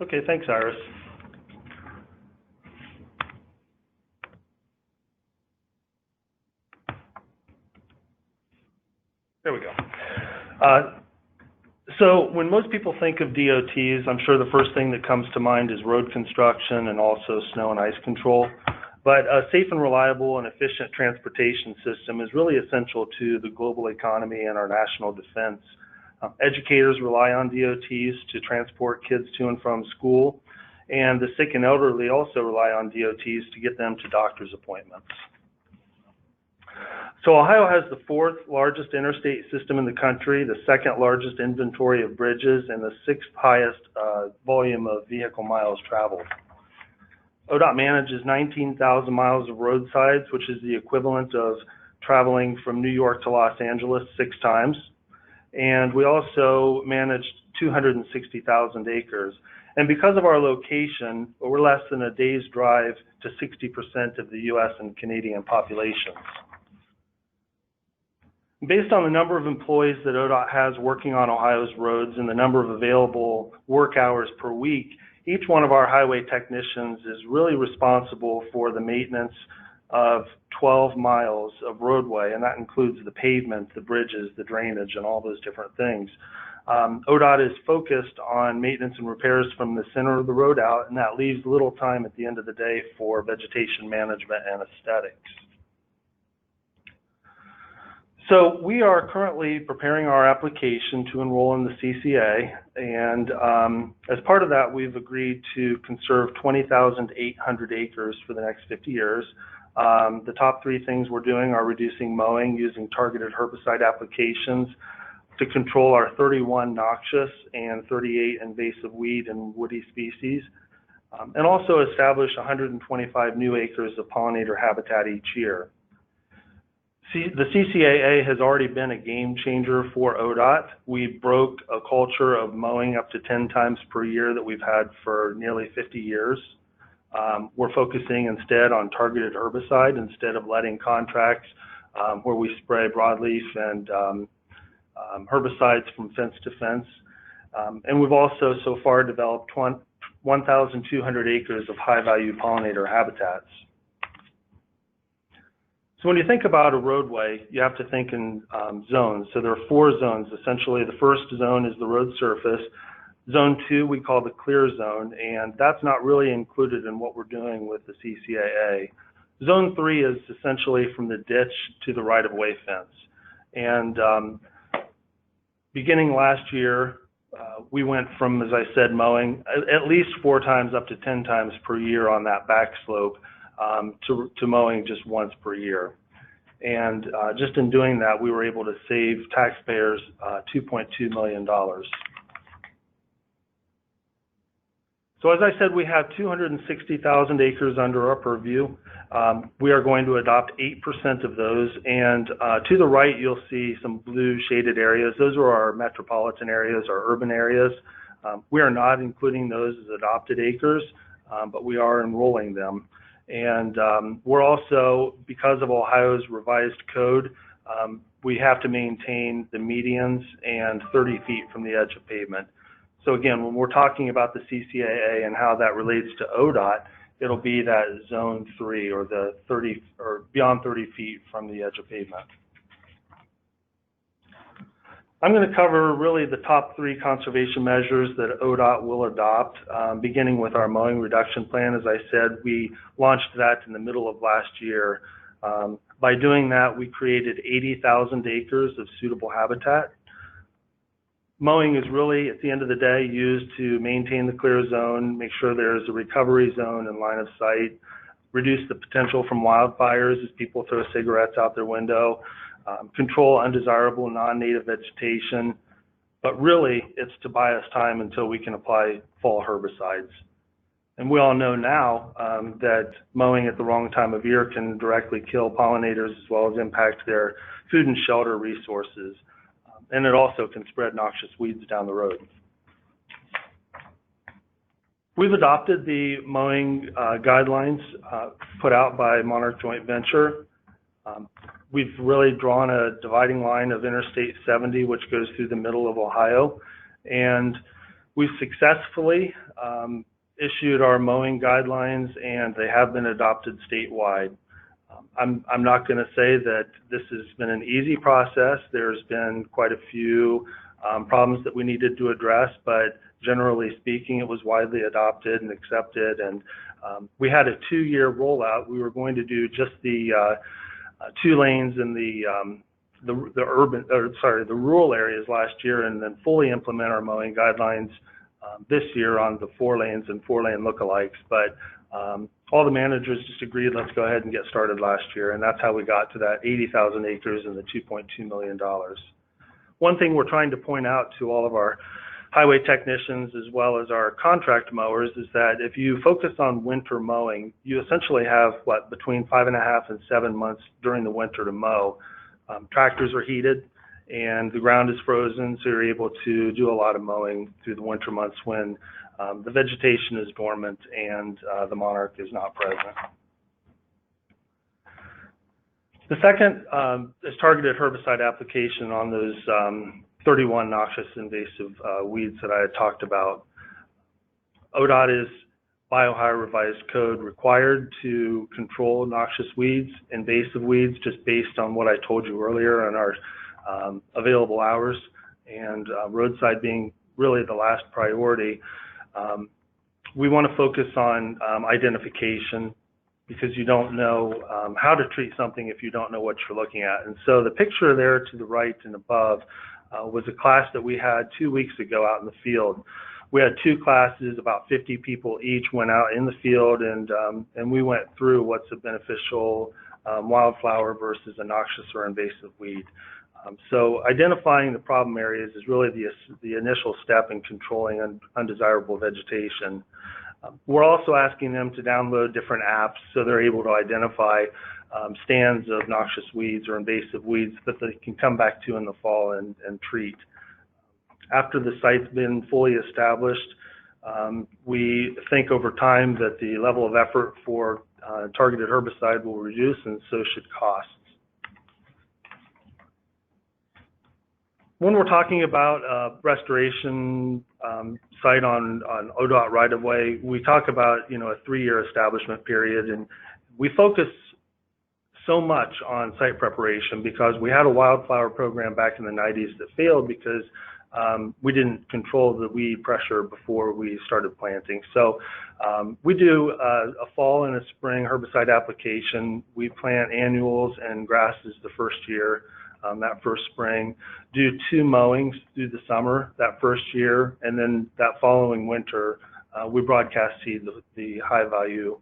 Okay, thanks, Iris. There we go. So when most people think of DOTs, I'm sure the first thing that comes to mind is road construction and also snow and ice control. But a safe and reliable and efficient transportation system is really essential to the global economy and our national defense. Educators rely on DOTs to transport kids to and from school, and the sick and elderly also rely on DOTs to get them to doctor's appointments. So Ohio has the 4th largest interstate system in the country, the 2nd largest inventory of bridges, and the 6th highest volume of vehicle miles traveled. ODOT manages 19,000 miles of roadsides, which is the equivalent of traveling from New York to Los Angeles 6 times. And we also manage 260,000 acres. And because of our location, we're less than a day's drive to 60% of the US and Canadian populations. Based on the number of employees that ODOT has working on Ohio's roads and the number of available work hours per week, each one of our highway technicians is really responsible for the maintenance of 12 miles of roadway, and that includes the pavement, the bridges, the drainage, and all those different things. ODOT is focused on maintenance and repairs from the center of the road out, and that leaves little time at the end of the day for vegetation management and aesthetics. So we are currently preparing our application to enroll in the CCA, and as part of that, we've agreed to conserve 20,800 acres for the next 50 years. The top 3 things we're doing are reducing mowing using targeted herbicide applications to control our 31 noxious and 38 invasive weed and woody species, and also establish 125 new acres of pollinator habitat each year. The CCAA has already been a game changer for ODOT. We broke a culture of mowing up to 10 times per year that we've had for nearly 50 years. We're focusing instead on targeted herbicide instead of letting contracts where we spray broadleaf and herbicides from fence to fence. And we've also so far developed 1,200 acres of high-value pollinator habitats. So when you think about a roadway, you have to think in zones. So there are 4 zones. Essentially, the first zone is the road surface. Zone 2 we call the clear zone, and that's not really included in what we're doing with the CCAA. Zone 3 is essentially from the ditch to the right-of-way fence. And beginning last year, we went from, as I said, mowing at least 4 times up to 10 times per year on that back slope to mowing just once per year. And just in doing that, we were able to save taxpayers $2.2 million. So as I said, we have 260,000 acres under our purview. We are going to adopt 8% of those, and to the right you'll see some blue shaded areas. Those are our metropolitan areas, our urban areas. We are not including those as adopted acres, but we are enrolling them. And we're also, because of Ohio's revised code, we have to maintain the medians and 30 feet from the edge of pavement. So again, when we're talking about the CCAA and how that relates to ODOT, it'll be that zone 3 or the 30 or beyond 30 feet from the edge of pavement. I'm going to cover really the top 3 conservation measures that ODOT will adopt, beginning with our mowing reduction plan. As I said, we launched that in the middle of last year. By doing that, we created 80,000 acres of suitable habitat. Mowing is really, at the end of the day, used to maintain the clear zone, make sure there's a recovery zone and line of sight, reduce the potential from wildfires as people throw cigarettes out their window, control undesirable non-native vegetation, but really it's to buy us time until we can apply fall herbicides. And we all know now that mowing at the wrong time of year can directly kill pollinators as well as impact their food and shelter resources. And it also can spread noxious weeds down the road. We've adopted the mowing guidelines put out by Monarch Joint Venture. We've really drawn a dividing line of Interstate 70, which goes through the middle of Ohio. And We've successfully issued our mowing guidelines, and they have been adopted statewide. I'm not going to say that this has been an easy process. There's been quite a few problems that we needed to address, but generally speaking, it was widely adopted and accepted. And we had a 2-year rollout. We were going to do just the 2 lanes in the rural areas last year, and then fully implement our mowing guidelines this year on the 4 lanes and 4-lane lookalikes. But all the managers just agreed, let's go ahead and get started last year, and that's how we got to that 80,000 acres and the $2.2 million. One thing we're trying to point out to all of our highway technicians as well as our contract mowers is that if you focus on winter mowing, you essentially have between 5.5 and 7 months during the winter to mow. Tractors are heated and the ground is frozen, so you're able to do a lot of mowing through the winter months when the vegetation is dormant and the Monarch is not present. The second is targeted herbicide application on those 31 noxious invasive weeds that I had talked about. ODOT is, by Ohio Revised Code, required to control noxious weeds, invasive weeds, just based on what I told you earlier on our available hours, and roadside being really the last priority. We want to focus on identification, because you don't know how to treat something if you don't know what you're looking at. And so the picture there to the right and above was a class that we had 2 weeks ago out in the field. We had 2 classes, about 50 people each went out in the field, and we went through what's a beneficial wildflower versus a noxious or invasive weed. So identifying the problem areas is really the initial step in controlling undesirable vegetation. We're also asking them to download different apps so they're able to identify stands of noxious weeds or invasive weeds that they can come back to in the fall and treat. After the site's been fully established, we think over time that the level of effort for targeted herbicide will reduce, and so should costs. When we're talking about a restoration site on ODOT right-of-way, we talk about, a 3-year establishment period, and we focus so much on site preparation because we had a wildflower program back in the 90s that failed because we didn't control the weed pressure before we started planting. So we do a fall and a spring herbicide application. We plant annuals and grasses the first year. That first spring, do 2 mowings through the summer that first year, and then that following winter we broadcast seed the high value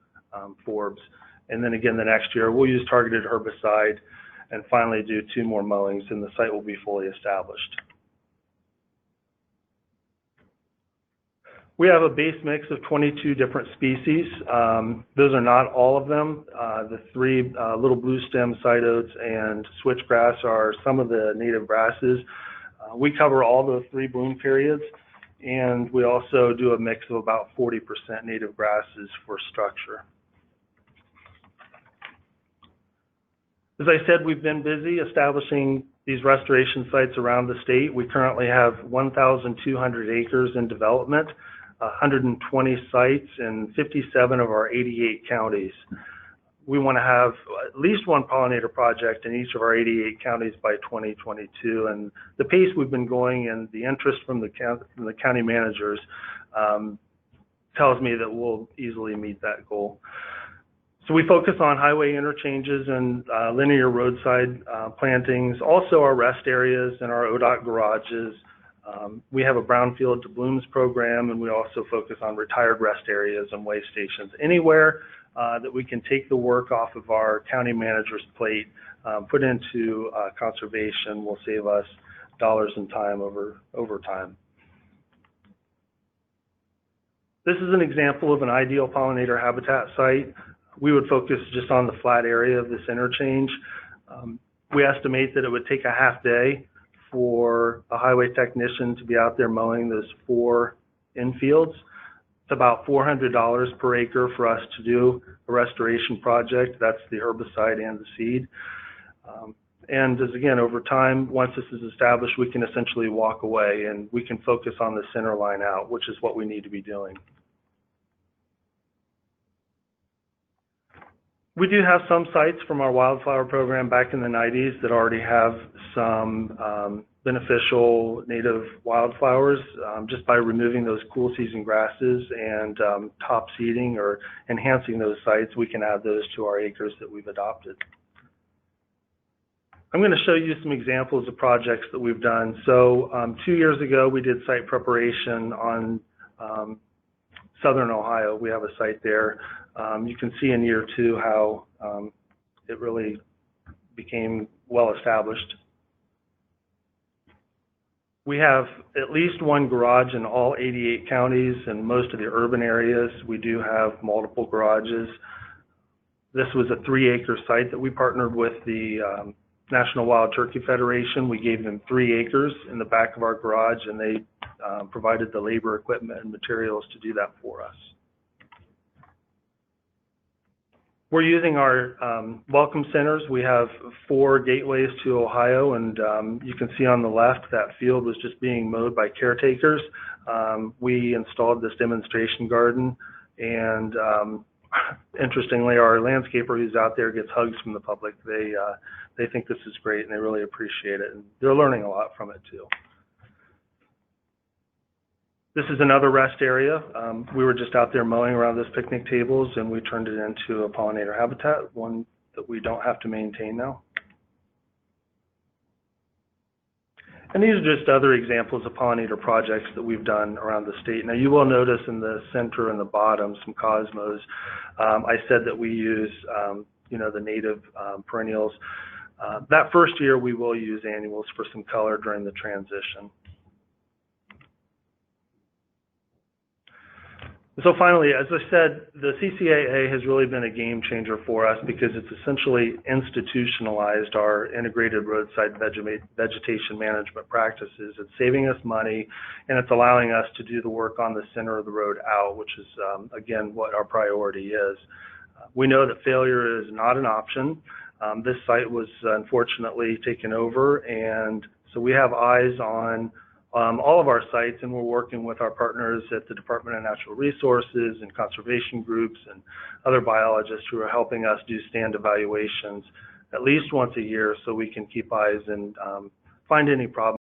forbs, and then again the next year we'll use targeted herbicide, and finally do 2 more mowings, and the site will be fully established. We have a base mix of 22 different species. Those are not all of them. The 3 little blue stem side oats and switchgrass are some of the native grasses. We cover all the 3 bloom periods, and we also do a mix of about 40% native grasses for structure. As I said, we've been busy establishing these restoration sites around the state. We currently have 1,200 acres in development, 120 sites in 57 of our 88 counties. We want to have at least 1 pollinator project in each of our 88 counties by 2022, and the pace we've been going and the interest from the county managers tells me that we'll easily meet that goal. So we focus on highway interchanges and linear roadside plantings, also our rest areas and our ODOT garages. We have a brownfield to blooms program, and we also focus on retired rest areas and way stations. Anywhere that we can take the work off of our county manager's plate, put into conservation, will save us dollars and time over time. This is an example of an ideal pollinator habitat site. We would focus just on the flat area of this interchange. We estimate that it would take a half day for a highway technician to be out there mowing those 4 infields. It's about $400 per acre for us to do a restoration project. That's the herbicide and the seed. And as again, over time, once this is established, we can essentially walk away and we can focus on the center line out, which is what we need to be doing. We do have some sites from our wildflower program back in the 90s that already have some beneficial native wildflowers. Just by removing those cool season grasses and top seeding or enhancing those sites, we can add those to our acres that we've adopted. I'm going to show you some examples of projects that we've done. So 2 years ago, we did site preparation on southern Ohio. We have a site there. You can see in year 2 how it really became well established. We have at least one garage in all 88 counties and most of the urban areas. We do have multiple garages. This was a 3-acre site that we partnered with the National Wild Turkey Federation. We gave them 3 acres in the back of our garage, and they provided the labor, equipment, and materials to do that for us. We're using our welcome centers. We have 4 gateways to Ohio, and you can see on the left that field was just being mowed by caretakers. We installed this demonstration garden, and interestingly, our landscaper who's out there gets hugs from the public. They think this is great, and they really appreciate it, and they're learning a lot from it too. This is another rest area. We were just out there mowing around those picnic tables, and we turned it into a pollinator habitat, one that we don't have to maintain now. And these are just other examples of pollinator projects that we've done around the state. Now, you will notice in the center and the bottom some cosmos. I said that we use, the native perennials. That first year, we will use annuals for some color during the transition. So finally, as I said, the CCAA has really been a game changer for us because it's essentially institutionalized our integrated roadside vegetation management practices. It's saving us money, and it's allowing us to do the work on the center of the road out, which is, again, what our priority is. We know that failure is not an option. This site was unfortunately taken over, and so we have eyes on all of our sites, and we're working with our partners at the Department of Natural Resources and conservation groups and other biologists who are helping us do stand evaluations at least once a year so we can keep eyes and find any problems